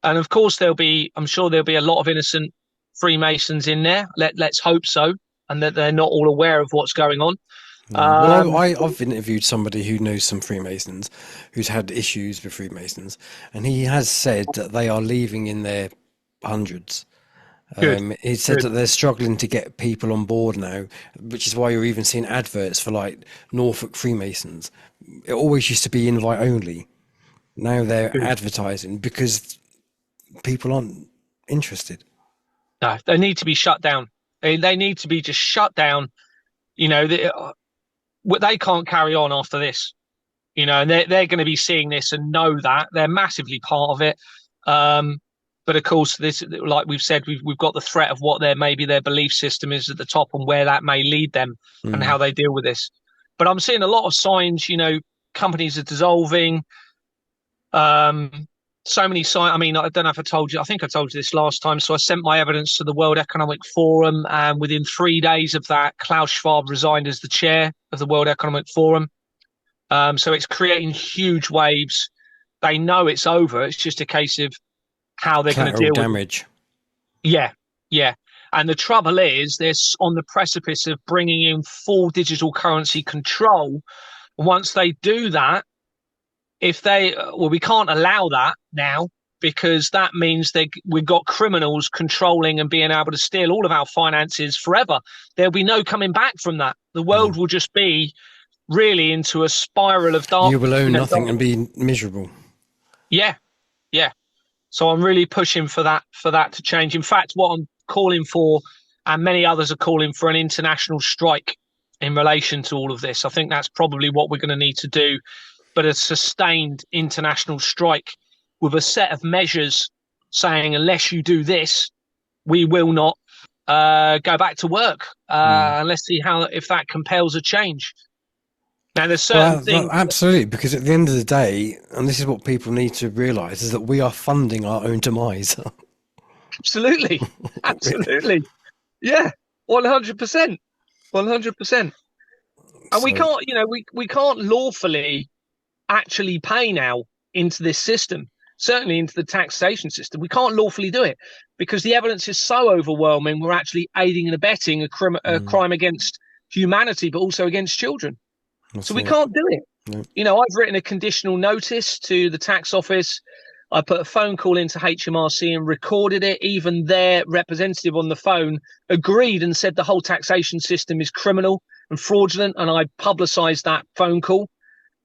And of course, I'm sure there'll be a lot of innocent Freemasons in there. Let's hope so, and that they're not all aware of what's going on. Well, I've interviewed somebody who knows some Freemasons, who's had issues with Freemasons, and he has said that they are leaving in their hundreds. He said that they're struggling to get people on board now, which is why you're even seeing adverts for like Norfolk Freemasons. It always used to be invite only. Now they're advertising because people aren't interested. No, they need to be shut down. They need to be just shut down. You know, they can't carry on after this. You know, and they're going to be seeing this and know that they're massively part of it. But of course, this, like we've said, we've got the threat of what maybe their belief system is at the top and where that may lead them and how they deal with this. But I'm seeing a lot of signs. You know, companies are dissolving. So many signs. I mean, I don't know if I told you. I think I told you this last time. So I sent my evidence to the World Economic Forum, and within 3 days of that, Klaus Schwab resigned as the chair of the World Economic Forum. So it's creating huge waves. They know it's over. It's just a case of how they're going to deal damage. with it. Yeah. And the trouble is, they're on the precipice of bringing in full digital currency control. Once they do that, we can't allow that now, because that means we've got criminals controlling and being able to steal all of our finances forever. There'll be no coming back from that. The world will just be really into a spiral of darkness. You will own nothing and be miserable. Yeah. So I'm really pushing for that to change. In fact, what I'm calling for, and many others are calling for, an international strike in relation to all of this. I think that's probably what we're going to need to do, but a sustained international strike with a set of measures saying, unless you do this, we will not go back to work. And let's see if that compels a change. Now, there's certain things. Absolutely, because at the end of the day, and this is what people need to realise, is that we are funding our own demise. Absolutely. Yeah, 100%. 100%. And we can't, we can't lawfully actually pay now into this system, certainly into the taxation system. We can't lawfully do it because the evidence is so overwhelming. We're actually aiding and abetting a crime against humanity, but also against children. So we can't do it. No. I've written a conditional notice to the tax office. I put a phone call into HMRC and recorded it. Even their representative on the phone agreed and said the whole taxation system is criminal and fraudulent. And I publicised that phone call.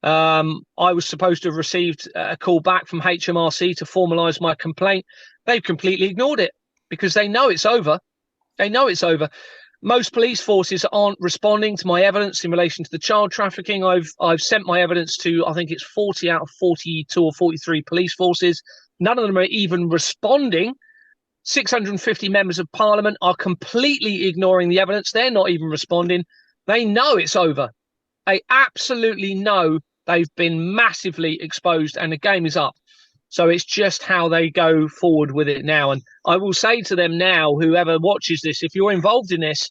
I was supposed to have received a call back from HMRC to formalise my complaint. They've completely ignored it because they know it's over. Most police forces aren't responding to my evidence in relation to the child trafficking. I've sent my evidence to, I think it's 40 out of 42 or 43 police forces. None of them are even responding. 650 members of parliament are completely ignoring the evidence. They're not even responding. They know it's over. They absolutely know they've been massively exposed and the game is up. So it's just how they go forward with it now. And I will say to them now, whoever watches this, if you're involved in this,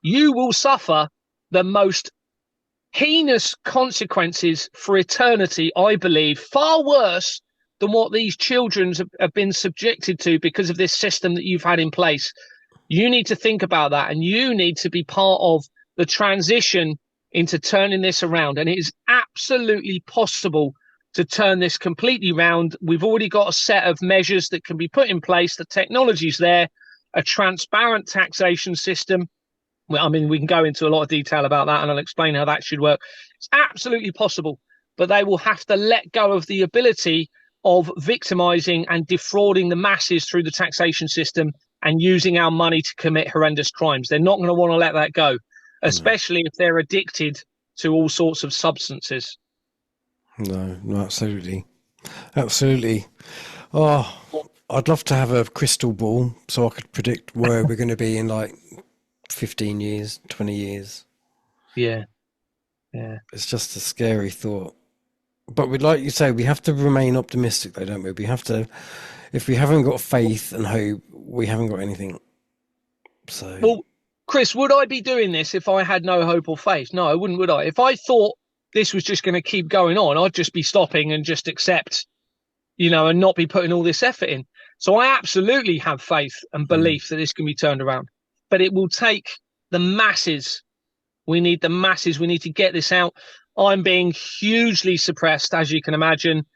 you will suffer the most heinous consequences for eternity, I believe, far worse than what these children have been subjected to because of this system that you've had in place. You need to think about that, and you need to be part of the transition into turning this around. And it is absolutely possible to turn this completely round. We've already got a set of measures that can be put in place. The technology's there, a transparent taxation system. Well, I mean, we can go into a lot of detail about that, and I'll explain how that should work. It's absolutely possible, but they will have to let go of the ability of victimizing and defrauding the masses through the taxation system and using our money to commit horrendous crimes. They're not going to want to let that go, especially if they're addicted to all sorts of substances. No, absolutely. Oh, I'd love to have a crystal ball so I could predict where we're going to be in like 15 years, 20 years. Yeah. It's just a scary thought. But like you say, we have to remain optimistic though, don't we? We have to, if we haven't got faith and hope, we haven't got anything. So. Well, Chris, would I be doing this if I had no hope or faith? No, I wouldn't, would I? If I thought this was just going to keep going on, I'd just be stopping and just accept, and not be putting all this effort in. So I absolutely have faith and belief that this can be turned around. But it will take the masses. We need the masses. We need to get this out. I'm being hugely suppressed, as you can imagine.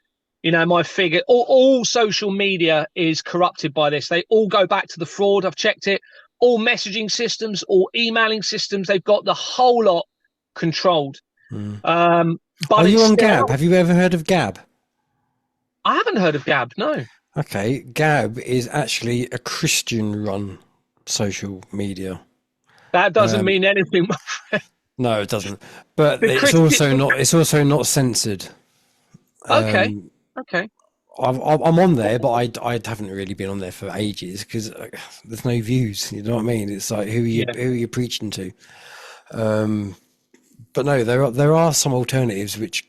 My figure, all social media is corrupted by this. They all go back to the fraud. I've checked it. All messaging systems, all emailing systems, they've got the whole lot controlled. But are you on Gab? Have you ever heard of Gab? I haven't heard of Gab, no. Okay, Gab is actually a Christian-run social media. That doesn't mean anything. No, it doesn't. But The Christian. it's also not censored. Okay. Um, Okay. I'm on there, but I haven't really been on there for ages because there's no views. You know what I mean? It's like Yeah. who are you preaching to? But no, there are some alternatives which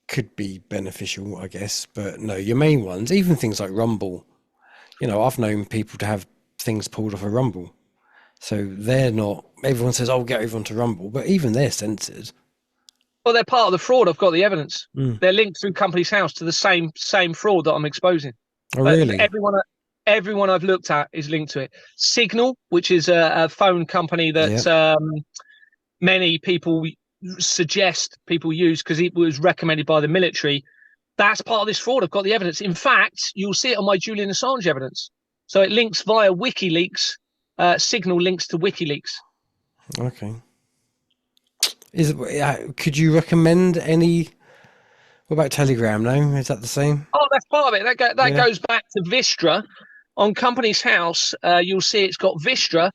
could be beneficial, I guess. But no, your main ones, even things like Rumble. You know, I've known people to have things pulled off a Rumble, so they're not. Everyone says, "Oh, get everyone to Rumble," but even they're censored. Well, they're part of the fraud. I've got the evidence. Mm. They're linked through Company's House to the same fraud that I'm exposing. Oh, really? Everyone I've looked at is linked to it. Signal, which is a phone company Yeah. that many people suggest people use because it was recommended by the military. That's part of this fraud. I've got the evidence. In fact, you'll see it on my Julian Assange evidence. So it links via WikiLeaks. Signal links to WikiLeaks. Okay. Could you recommend any? What about Telegram? No, is that the same? Oh, that's part of it. That Yeah. goes back to Vistra. On Company's House, you'll see it's got Vistra.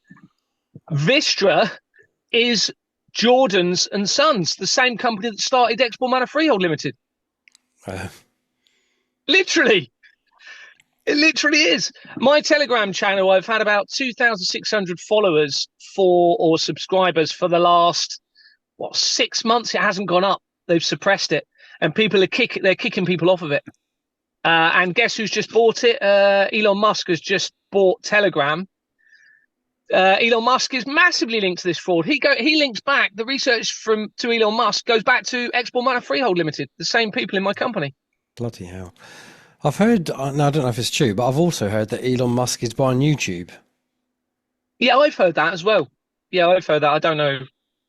Vistra is Jordan's and Sons, the same company that started Export Manor Freehold Limited. Uh, Literally. It literally is. My Telegram channel, I've had about 2,600 followers or subscribers for the last, 6 months. It hasn't gone up. They've suppressed it. And they're kicking people off of it. And guess who's just bought it? Elon Musk has just bought Telegram. Elon Musk is massively linked to this fraud. He links back the research to Elon Musk goes back to Export Manor Freehold Limited, the same people in my company. Bloody hell! I've heard. No, I don't know if it's true, but I've also heard that Elon Musk is buying YouTube. Yeah, I've heard that as well. Yeah, I've heard that. I don't know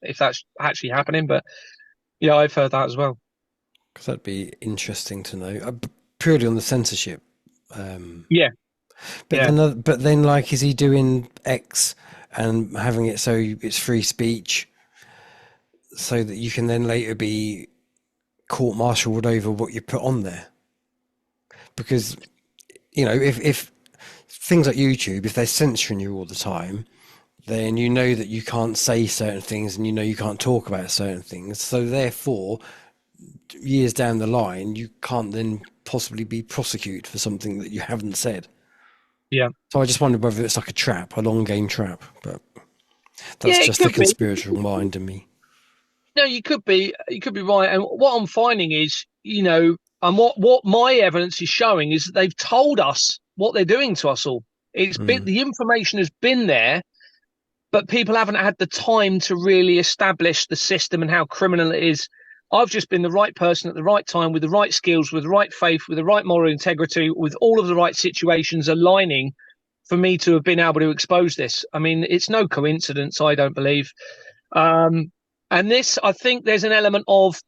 if that's actually happening, but yeah, I've heard that as well. Because that'd be interesting to know. Purely on the censorship. Yeah, But yeah. then, like, is he doing X and having it so it's free speech, so that you can then later be court-martialed over what you put on there? Because if things like YouTube, if they're censoring you all the time, then you know that you can't say certain things and you know you can't talk about certain things. So therefore, years down the line, you can't then possibly be prosecuted for something that you haven't said. Yeah. So I just wondered whether it's like a trap, a long game trap, but that's Yeah, it just the could be. conspiratorial mind in me. No, you could be right. And what I'm finding is, and what my evidence is showing is that they've told us what they're doing to us all. The information has been there, but people haven't had the time to really establish the system and how criminal it is. I've just been the right person at the right time with the right skills, with the right faith, with the right moral integrity, with all of the right situations aligning for me to have been able to expose this. I mean, it's no coincidence, I don't believe. And this, I think there's an element of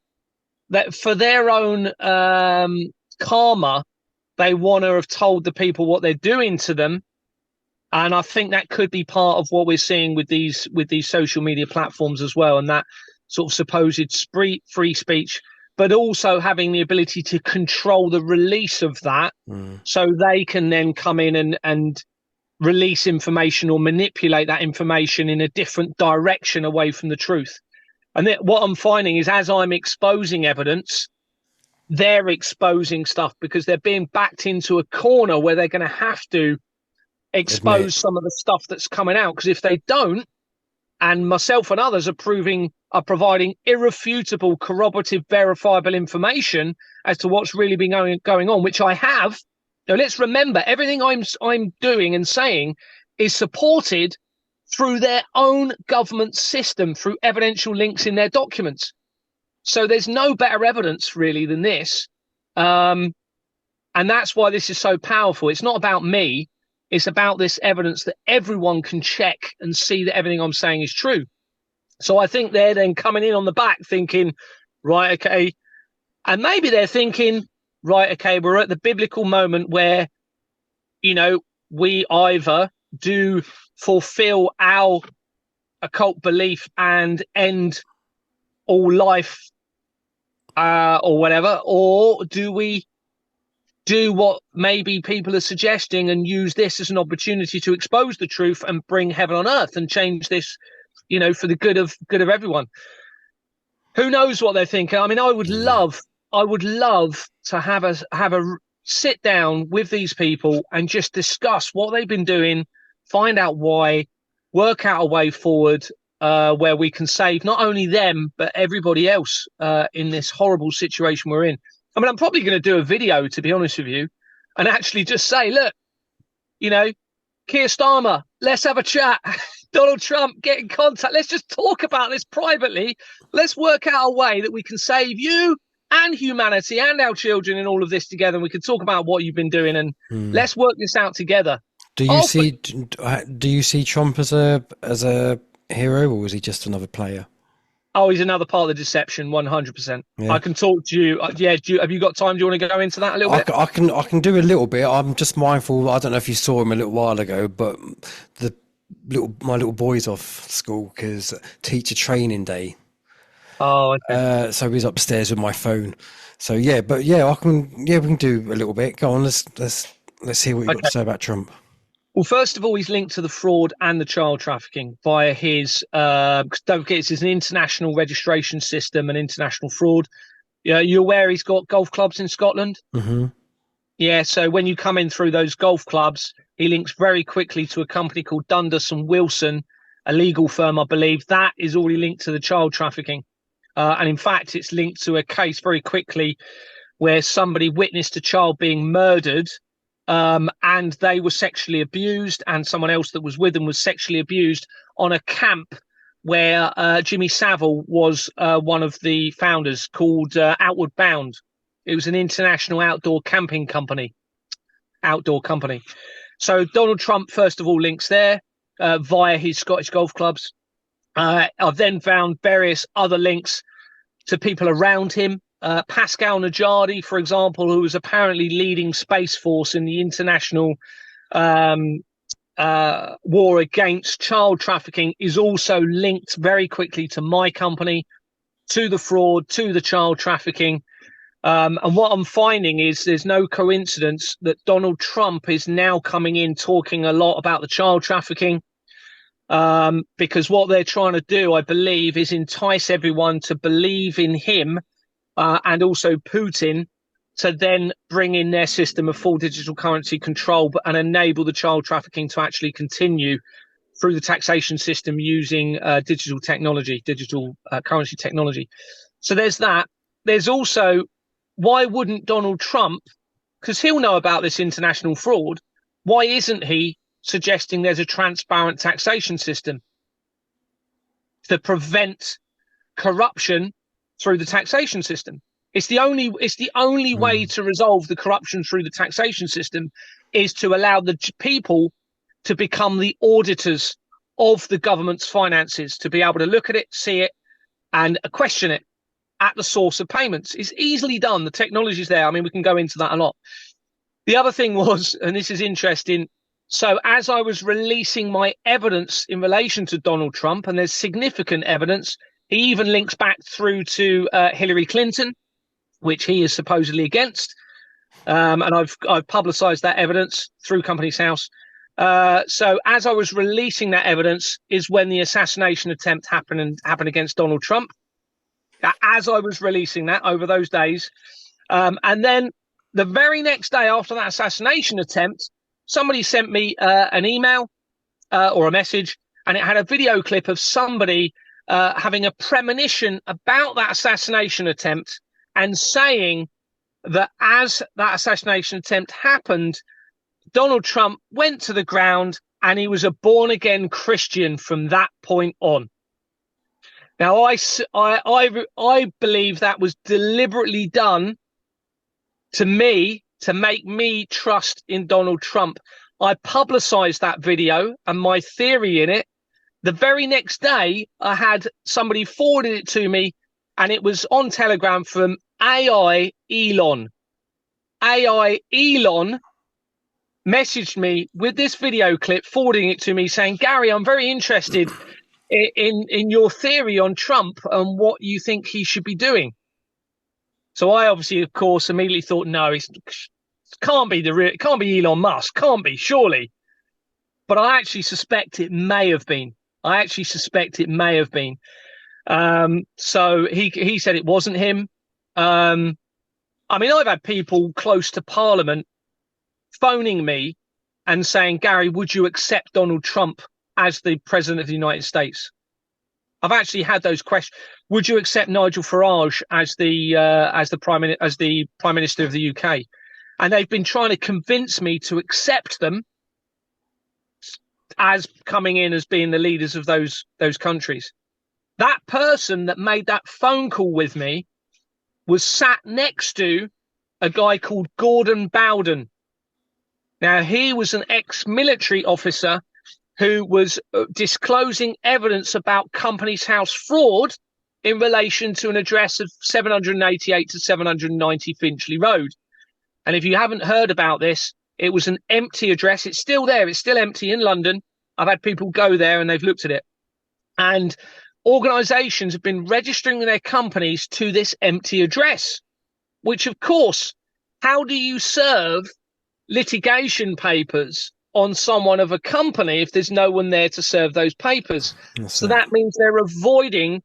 that for their own karma, they want to have told the people what they're doing to them. And I think that could be part of what we're seeing with these social media platforms as well. And that sort of supposed free speech, but also having the ability to control the release of that so they can then come in and release information or manipulate that information in a different direction away from the truth. And what I'm finding is as I'm exposing evidence, they're exposing stuff because they're being backed into a corner where they're going to have to expose some of the stuff that's coming out. Because if they don't, and myself and others are providing irrefutable, corroborative, verifiable information as to what's really been going on, which I have. Now, let's remember, everything I'm doing and saying is supported through their own government system, through evidential links in their documents. So there's no better evidence really than this. And that's why this is so powerful. It's not about me. It's about this evidence that everyone can check and see that everything I'm saying is true. So I think they're then coming in on the back thinking, right, okay. And maybe they're thinking, right, okay, we're at the biblical moment where, we either do fulfill our occult belief and end all life or whatever, or do we do what maybe people are suggesting and use this as an opportunity to expose the truth and bring heaven on earth and change this, for the good of everyone. Who knows what they're thinking? I mean, I would love to have a sit down with these people and just discuss what they've been doing, find out why, work out a way forward where we can save not only them, but everybody else in this horrible situation we're in. I mean, I'm probably going to do a video, to be honest with you, and actually just say, look, Keir Starmer, let's have a chat. Donald Trump, get in contact. Let's just talk about this privately. Let's work out a way that we can save you and humanity and our children in all of this together. And we can talk about what you've been doing, and let's work this out together. Do you see Trump as a hero, or was he just another player? Oh, he's another part of the deception, 100%. Yeah. I can talk to you. Have you got time? Do you want to go into that a little bit? I can do a little bit. I'm just mindful. I don't know if you saw him a little while ago, but my little boy's off school because teacher training day. Oh, okay. So he's upstairs with my phone. So we can do a little bit. Go on, let's hear what you've got to say about Trump. Well, first of all, he's linked to the fraud and the child trafficking via his, don't forget, it's an international registration system and international fraud. You're aware he's got golf clubs in Scotland? Mm-hmm. Yeah, so when you come in through those golf clubs, he links very quickly to a company called Dundas and Wilson, a legal firm, I believe. That is already linked to the child trafficking. And in fact, it's linked to a case very quickly where somebody witnessed a child being murdered, and they were sexually abused, and someone else that was with them was sexually abused on a camp where Jimmy Savile was one of the founders, called Outward Bound. It was an international outdoor company. So Donald Trump, first of all, links there via his Scottish golf clubs. I've then found various other links to people around him. Pascal Najadi, for example, who was apparently leading Space Force in the international war against child trafficking, is also linked very quickly to my company, to the fraud, to the child trafficking. And what I'm finding is there's no coincidence that Donald Trump is now coming in talking a lot about the child trafficking, because what they're trying to do, I believe, is entice everyone to believe in him and also Putin, to then bring in their system of full digital currency control and enable the child trafficking to actually continue through the taxation system using digital technology, digital currency technology. So there's that. There's also, why wouldn't Donald Trump, because he'll know about this international fraud, why isn't he suggesting there's a transparent taxation system to prevent corruption through the taxation system? It's the only way to resolve the corruption through the taxation system, is to allow the people to become the auditors of the government's finances, to be able to look at it, see it, and question it at the source of payments. It's easily done. The technology's there. I mean, we can go into that a lot. The other thing was, and this is interesting, so as I was releasing my evidence in relation to Donald Trump, and there's significant evidence, he even links back through to Hillary Clinton, which he is supposedly against. And I've publicized that evidence through Companies House. So as I was releasing that evidence is when the assassination attempt happened against Donald Trump. As I was releasing that over those days. And then the very next day after that assassination attempt, somebody sent me an email or a message, and it had a video clip of somebody having a premonition about that assassination attempt, and saying that as that assassination attempt happened, Donald Trump went to the ground and he was a born-again Christian from that point on. Now, I believe that was deliberately done to me to make me trust in Donald Trump. I publicized that video and my theory in it. The very next day, I had somebody forwarded it to me, and it was on Telegram from AI Elon. AI Elon messaged me with this video clip, forwarding it to me, saying, Gary, I'm very interested in your theory on Trump and what you think he should be doing. So I obviously, of course, immediately thought, no, It can't be Elon Musk. Can't be, surely. But I actually suspect it may have been. So he said it wasn't him. I mean, I've had people close to Parliament phoning me and saying, Gary, would you accept Donald Trump as the president of the United States? I've actually had those questions. Would you accept Nigel Farage as the prime minister of the UK? And they've been trying to convince me to accept them as coming in as being the leaders of those countries. That person that made that phone call with me was sat next to a guy called Gordon Bowden. Now, he was an ex-military officer who was disclosing evidence about Companies House fraud in relation to an address of 788 to 790 Finchley Road. And if you haven't heard about this, it was an empty address. It's still there. It's still empty in London. I've had people go there and they've looked at it. And organisations have been registering their companies to this empty address, which, of course, how do you serve litigation papers on someone of a company if there's no one there to serve those papers? So that means they're avoiding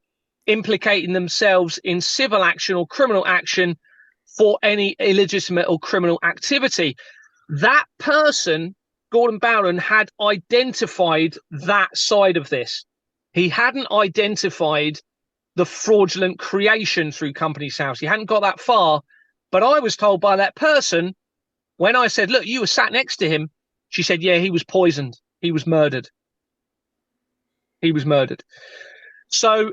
implicating themselves in civil action or criminal action for any illegitimate or criminal activity. That person, Gordon Bowden, had identified that side of this. He hadn't identified the fraudulent creation through Companies House. He hadn't got that far. But I was told by that person, when I said, look, you were sat next to him, she said, yeah, he was poisoned. He was murdered. So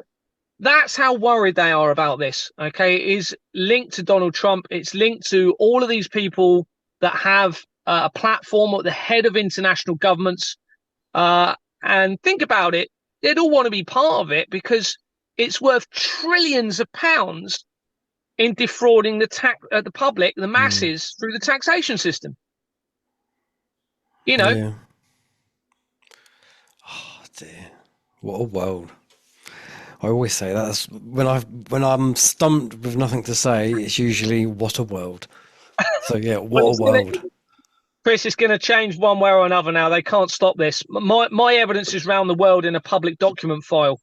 that's how worried they are about this. Okay, it is linked to Donald Trump. It's linked to all of these people that have a platform at the head of international governments. And think about it. They'd all want to be part of it because it's worth trillions of pounds in defrauding the public, the masses, through the taxation system. You know. Yeah. Oh dear, what a world! I always say that's when I'm stumped with nothing to say. It's usually what a world. So yeah, what a world. Chris, it's going to change one way or another now. They can't stop this. My evidence is around the world in a public document file.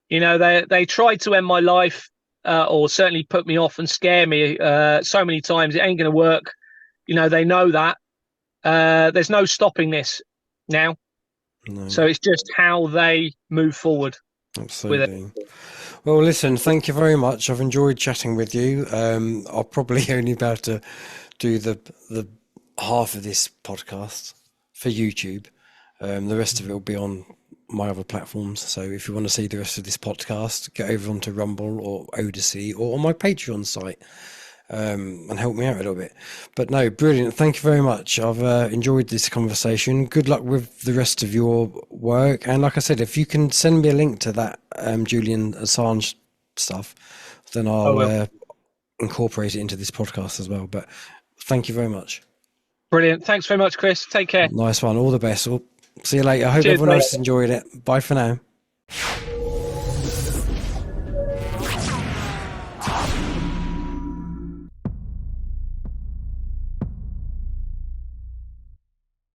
You know, they tried to end my life or certainly put me off and scare me so many times. It ain't going to work. You know, they know that. There's no stopping this now. No. So it's just how they move forward. Absolutely. With it. Well, listen, thank you very much. I've enjoyed chatting with you. I'll probably only be able to do the half of this podcast for YouTube. The rest of it will be on my other platforms. So if you want to see the rest of this podcast, get over onto Rumble or Odyssey or on my Patreon site and help me out a little bit. But no, brilliant. Thank you very much. I've enjoyed this conversation. Good luck with the rest of your work. And like I said, if you can send me a link to that Julian Assange stuff, then I'll incorporate it into this podcast as well. But thank you very much. Brilliant. Thanks very much, Chris. Take care. Nice one. All the best. See you later. I hope everyone else enjoyed it. Bye for now.